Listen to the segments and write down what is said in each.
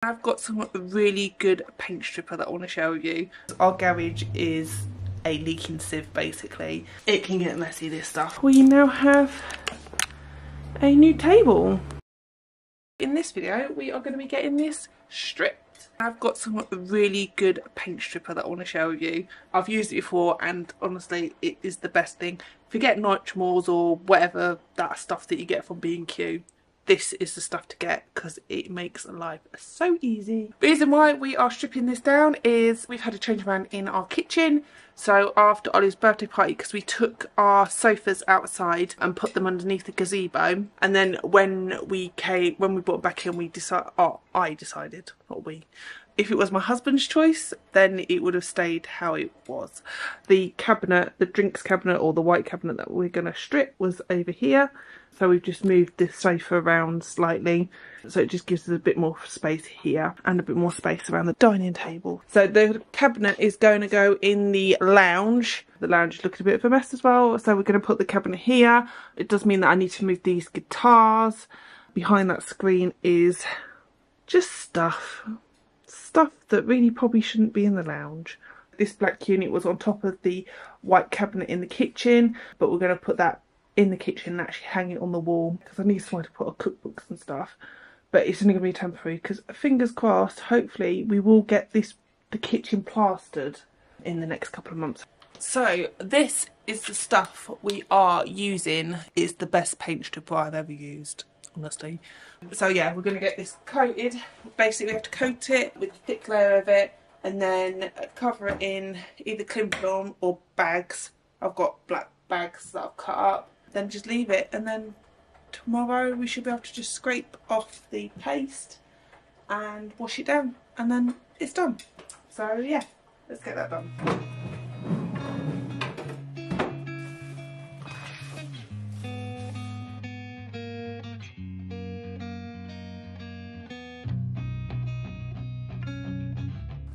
I've got some really good paint stripper that I want to share with you. Our garage is a leaking sieve basically. It can get messy, this stuff. We now have a new table. In this video we are going to be getting this stripped. I've got some really good paint stripper that I want to share with you. I've used it before and honestly it is the best thing. Forget Nitramals or whatever that stuff that you get from B&Q. This is the stuff to get because it makes life so easy. The reason why we are stripping this down is we've had a change around in our kitchen. So after Ollie's birthday party, because we took our sofas outside and put them underneath the gazebo, and then when we brought them back in, I decided, not we. If it was my husband's choice, then it would have stayed how it was. The cabinet, the drinks cabinet or the white cabinet that we're going to strip was over here. So we've just moved this sofa around slightly. So it just gives us a bit more space here and a bit more space around the dining table. So the cabinet is going to go in the lounge. The lounge is looking a bit of a mess as well. So we're going to put the cabinet here. It does mean that I need to move these guitars. Behind that screen is just stuff that really probably shouldn't be in the lounge. This black unit was on top of the white cabinet in the kitchen, but we're going to put that in the kitchen and actually hang it on the wall because I need somewhere to put our cookbooks and stuff. But it's only going to be temporary because fingers crossed, hopefully we will get the kitchen plastered in the next couple of months. So this is the stuff we are using. It's the best paint stripper I've ever used, honestly. So yeah, we're going to get this coated. Basically we have to coat it with a thick layer of it and then cover it in either cling film or bags. I've got black bags that I've cut up. Then just leave it, and then tomorrow we should be able to just scrape off the paste and wash it down, and then it's done. So yeah, let's get that done.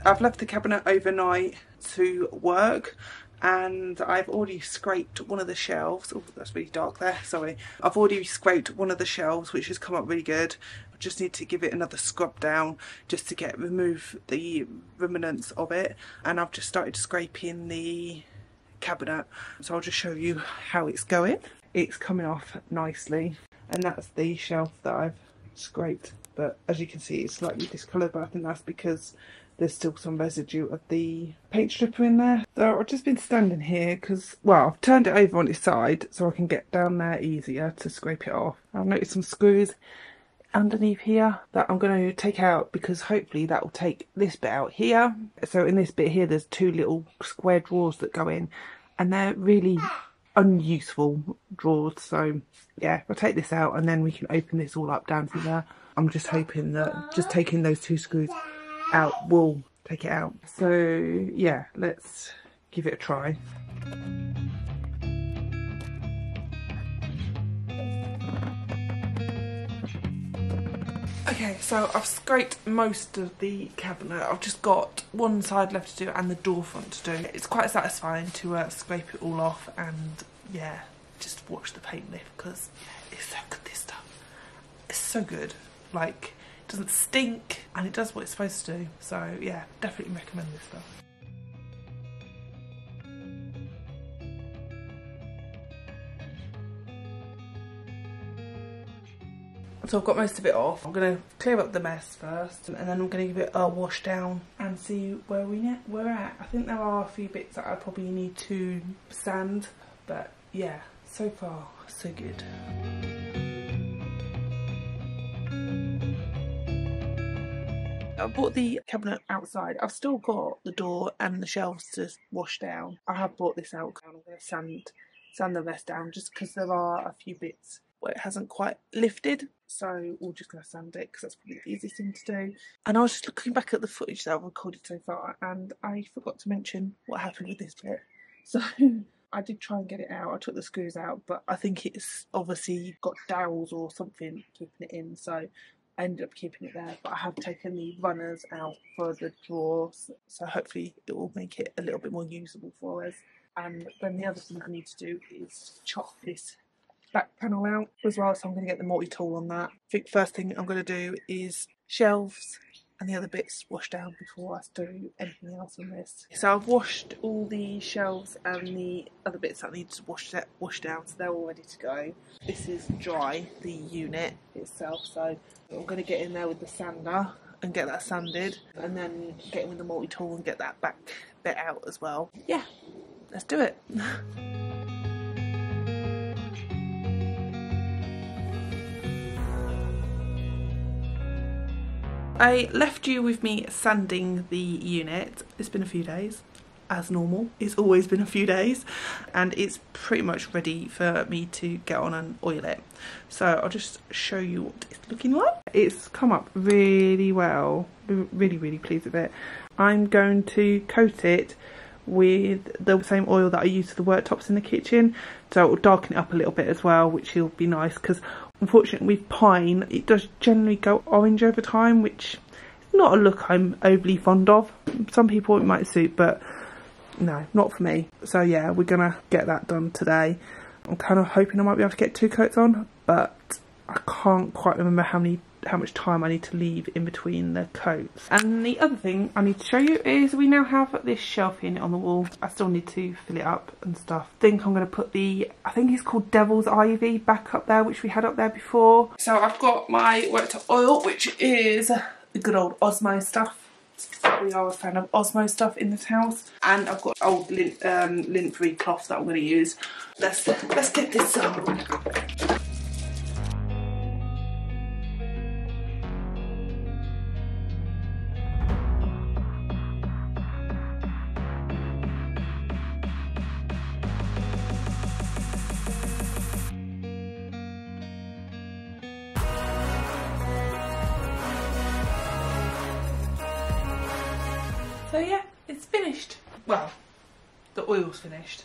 I've left the cabinet overnight to work and I've already scraped one of the shelves. Oh, that's really dark there, sorry. I've already scraped one of the shelves, which has come up really good. I just need to give it another scrub down just to remove the remnants of it. And I've just started scraping the cabinet. So I'll just show you how it's going. It's coming off nicely. And that's the shelf that I've scraped. But as you can see, it's slightly discoloured, but I think that's because there's still some residue of the paint stripper in there. So I've just been standing here because, well, I've turned it over on its side so I can get down there easier to scrape it off. I've noticed some screws underneath here that I'm going to take out because hopefully that will take this bit out here. So in this bit here there's two little square drawers that go in and they're really unuseful drawers. So yeah, I'll take this out and then we can open this all up down to there. I'm just hoping that just taking those two screws out will take it out. So yeah, let's give it a try. Okay, so I've scraped most of the cabinet. I've just got one side left to do and the door front to do. It's quite satisfying to scrape it all off and yeah, just watch the paint lift because yeah, it's so good, this stuff. It's so good. Like, it doesn't stink and it does what it's supposed to do. So yeah, definitely recommend this stuff. So I've got most of it off. I'm going to clear up the mess first and then I'm going to give it a wash down and see where we're at. I think there are a few bits that I probably need to sand, but yeah, so far so good. I bought the cabinet outside. I've still got the door and the shelves to wash down. I have brought this out and I'm going to sand the rest down just because there are a few bits where it hasn't quite lifted, so we're just going to sand it because that's probably the easiest thing to do. And I was just looking back at the footage that I've recorded so far and I forgot to mention what happened with this bit. So I did try and get it out. I took the screws out, but I think it's obviously got dowels or something keeping it in, so I ended up keeping it there. But I have taken the runners out for the drawers, so hopefully it will make it a little bit more usable for us. And then the other thing I need to do is chop this back panel out as well, so I'm going to get the multi-tool on that. I think first thing I'm going to do is shelves and the other bits washed down before I do anything else on this. So I've washed all the shelves and the other bits that need to wash down, so they're all ready to go. This is dry, the unit itself, so I'm going to get in there with the sander and get that sanded, and then get in with the multi-tool and get that back bit out as well. Yeah, let's do it. I left you with me sanding the unit. It's been a few days, as normal. It's always been a few days, and it's pretty much ready for me to get on and oil it. So I'll just show you what it's looking like. It's come up really well. Really pleased with it. I'm going to coat it with the same oil that I use for the worktops in the kitchen, so it will darken it up a little bit as well, which will be nice, because unfortunately with pine it does generally go orange over time, which is not a look I'm overly fond of. Some people it might suit, but no, not for me. So yeah, we're gonna get that done today. I'm kind of hoping I might be able to get 2 coats on, but I can't quite remember how much time I need to leave in between the coats. And the other thing I need to show you is we now have this shelving on the wall. I still need to fill it up and stuff. I think I'm going to put the, I think it's called Devil's Ivy, back up there, which we had up there before. So I've got my worktop oil, which is the good old Osmo stuff. We are a fan of Osmo stuff in this house. And I've got old lint-free cloth that I'm going to use. Let's get this on. So yeah, it's finished. Well, the oil's finished.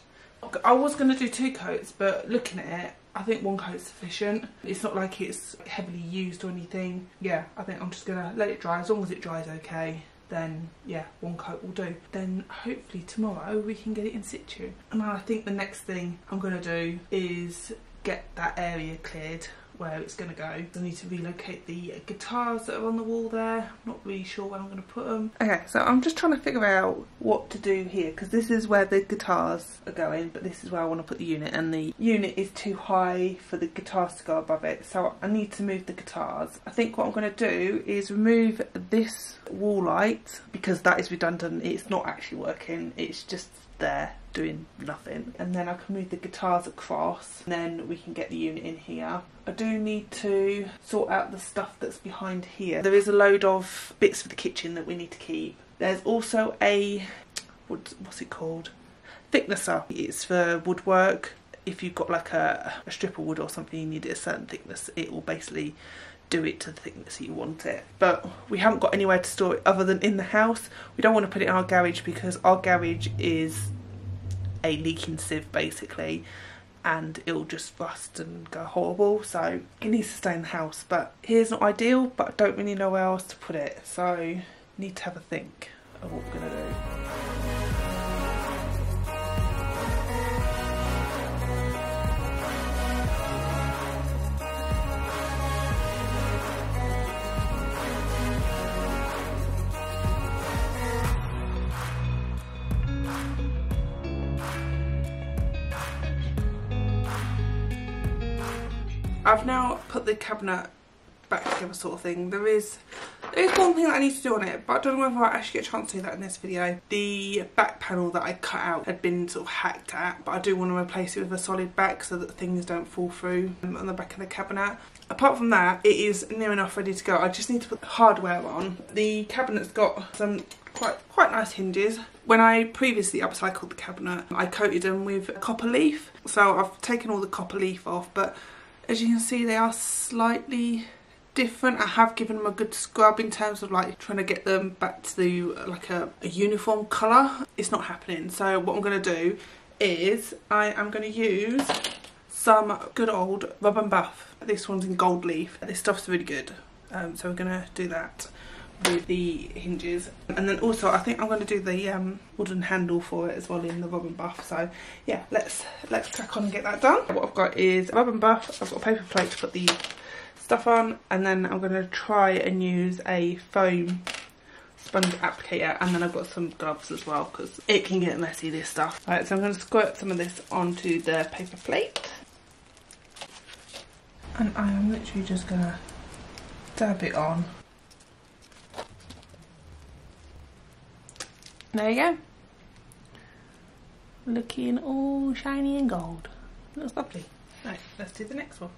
I was going to do 2 coats, but looking at it, I think 1 coat's sufficient. It's not like it's heavily used or anything. Yeah, I think I'm just going to let it dry. As long as it dries okay, then yeah, 1 coat will do. Then hopefully tomorrow we can get it in situ. And I think the next thing I'm going to do is get that area cleared where it's going to go. I need to relocate the guitars that are on the wall there. I'm not really sure where I'm going to put them. Okay, so I'm just trying to figure out what to do here, because this is where the guitars are going, but this is where I want to put the unit, and the unit is too high for the guitars to go above it, so I need to move the guitars. I think what I'm going to do is remove this wall light, because that is redundant. It's not actually working, it's just there doing nothing, and then I can move the guitars across, and then we can get the unit in here. I do need to sort out the stuff that's behind here. There is a load of bits for the kitchen that we need to keep. There's also a, what's it called? Thicknesser. It's for woodwork. If you've got like a strip of wood or something, you need it a certain thickness, it will basically do it to the thickness you want it. But we haven't got anywhere to store it other than in the house. We don't want to put it in our garage, because our garage is a leaking sieve basically, and it'll just rust and go horrible, so it needs to stay in the house. But here's not ideal, but I don't really know where else to put it, so need to have a think of what we're going to do. I've now put the cabinet back together, sort of thing. There is one thing that I need to do on it, but I don't know whether I actually get a chance to do that in this video. The back panel that I cut out had been sort of hacked at, but I do want to replace it with a solid back so that things don't fall through on the back of the cabinet. Apart from that, it is near enough ready to go. I just need to put the hardware on. The cabinet's got some quite nice hinges. When I previously upcycled the cabinet, I coated them with copper leaf. So I've taken all the copper leaf off, but as you can see, they are slightly different. I have given them a good scrub in terms of like trying to get them back to like a uniform colour. It's not happening. So what I'm going to do is I am going to use some good old rub and buff. This one's in gold leaf. This stuff's really good. So we're going to do that with the hinges, and then also I think I'm going to do the wooden handle for it as well in the rub and buff. So yeah, let's crack on and get that done. What I've got is rub and buff. I've got a paper plate to put the stuff on, and then I'm going to try and use a foam sponge applicator, and then I've got some gloves as well because it can get messy, this stuff. Alright, so I'm going to squirt some of this onto the paper plate, and I am literally just going to dab it on. There you go. Looking all shiny and gold. That's lovely. Right, let's do the next one.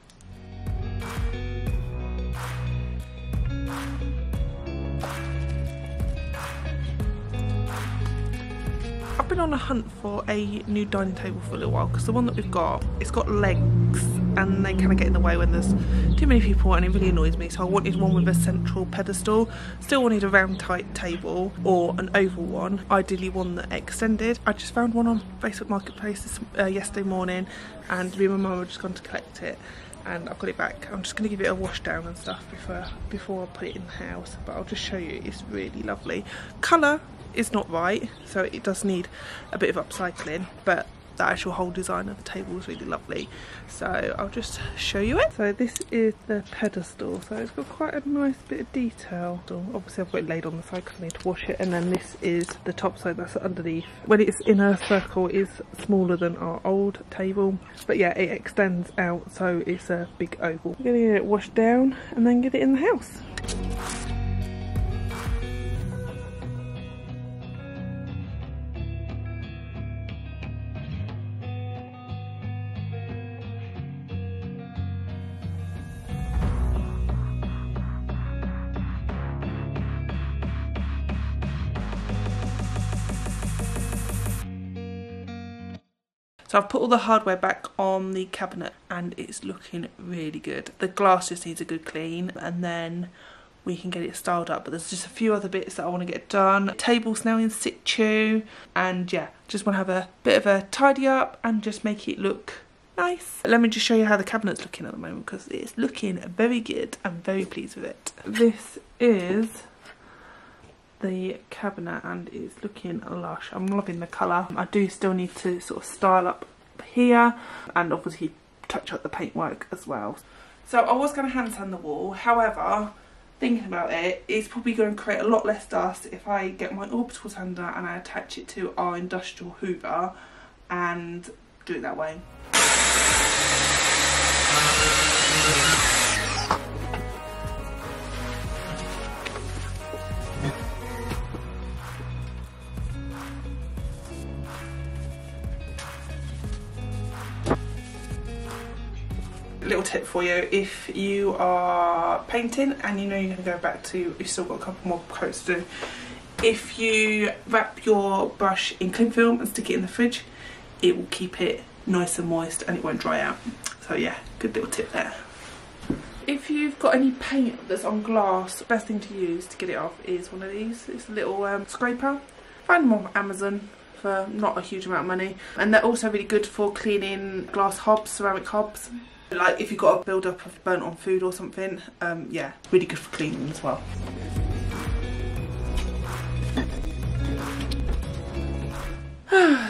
I've been on a hunt for a new dining table for a little while because the one that we've got, it's got legs and they kind of get in the way when there's too many people, and it really annoys me. So I wanted one with a central pedestal. Still wanted a round type table or an oval one, ideally one that extended. I just found one on Facebook Marketplace yesterday morning, and me and my mum were just gone to collect it, and I've got it back. I'm just going to give it a wash down and stuff before I put it in the house, but I'll just show you. It's really lovely. Colour is not right, so it does need a bit of upcycling, but the actual whole design of the table is really lovely, so I'll just show you it. So this is the pedestal, so it's got quite a nice bit of detail. So obviously I've got it laid on the side because I need to wash it, and then this is the top side that's underneath. When it's in a circle, it is smaller than our old table, but yeah, it extends out, so it's a big oval. I'm gonna get it washed down and then get it in the house. So I've put all the hardware back on the cabinet and it's looking really good. The glass just needs a good clean and then we can get it styled up, but there's just a few other bits that I want to get done. The table's now in situ, and yeah, just want to have a bit of a tidy up and just make it look nice. Let me just show you how the cabinet's looking at the moment because it's looking very good. I'm very pleased with it. This is the cabinet and it's looking lush. I'm loving the colour. I do still need to sort of style up here and obviously touch up the paintwork as well. So I was going to hand sand the wall, however, thinking about it, it's probably going to create a lot less dust if I get my orbital sander and I attach it to our industrial hoover and do it that way. Little tip for you, if you are painting and you know you're going to go back to, you've still got a couple more coats to do, if you wrap your brush in cling film and stick it in the fridge, it will keep it nice and moist and it won't dry out. So yeah, good little tip there. If you've got any paint that's on glass, the best thing to use to get it off is one of these. It's a little scraper. Find them on Amazon for not a huge amount of money, and they're also really good for cleaning glass hobs, ceramic hobs. Like if you've got a build up of burnt on food or something, yeah, really good for cleaning as well.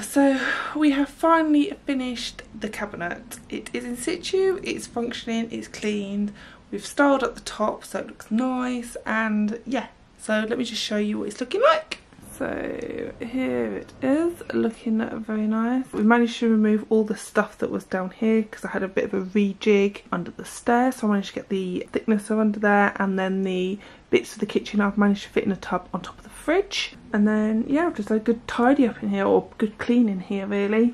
So we have finally finished the cabinet. It is in situ, it's functioning, it's cleaned, we've styled up the top so it looks nice, and yeah, so let me just show you what it's looking like. So here it is, looking very nice. We managed to remove all the stuff that was down here because I had a bit of a rejig under the stairs, so I managed to get the thickness of under there, and then the bits of the kitchen I've managed to fit in a tub on top of the fridge. And then yeah, just a good tidy up in here, or good clean in here really.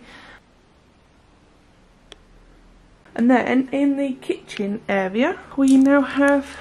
And then in the kitchen area we now have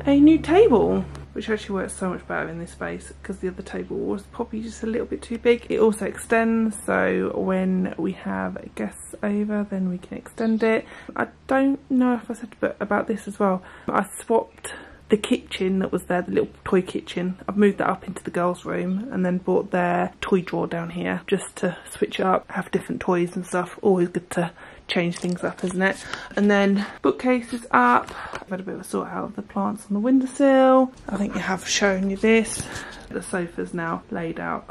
a new table, which actually works so much better in this space because the other table was probably just a little bit too big. It also extends, so when we have guests over then we can extend it. I don't know if I said about this as well. I swapped the kitchen that was there, the little toy kitchen. I've moved that up into the girls' room and then brought their toy drawer down here just to switch it up, have different toys and stuff. Always good to change things up, isn't it? And then bookcase is up. I've had a bit of a sort out of the plants on the windowsill. I think I have shown you this. The sofa's now laid out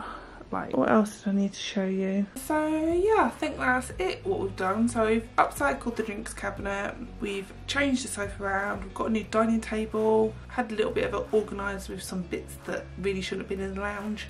Right, what else did I need to show you? So yeah, I think that's it, what we've done. So we've upcycled the drinks cabinet, we've changed the sofa around, we've got a new dining table, had a little bit of it organised with some bits that really shouldn't have been in the lounge.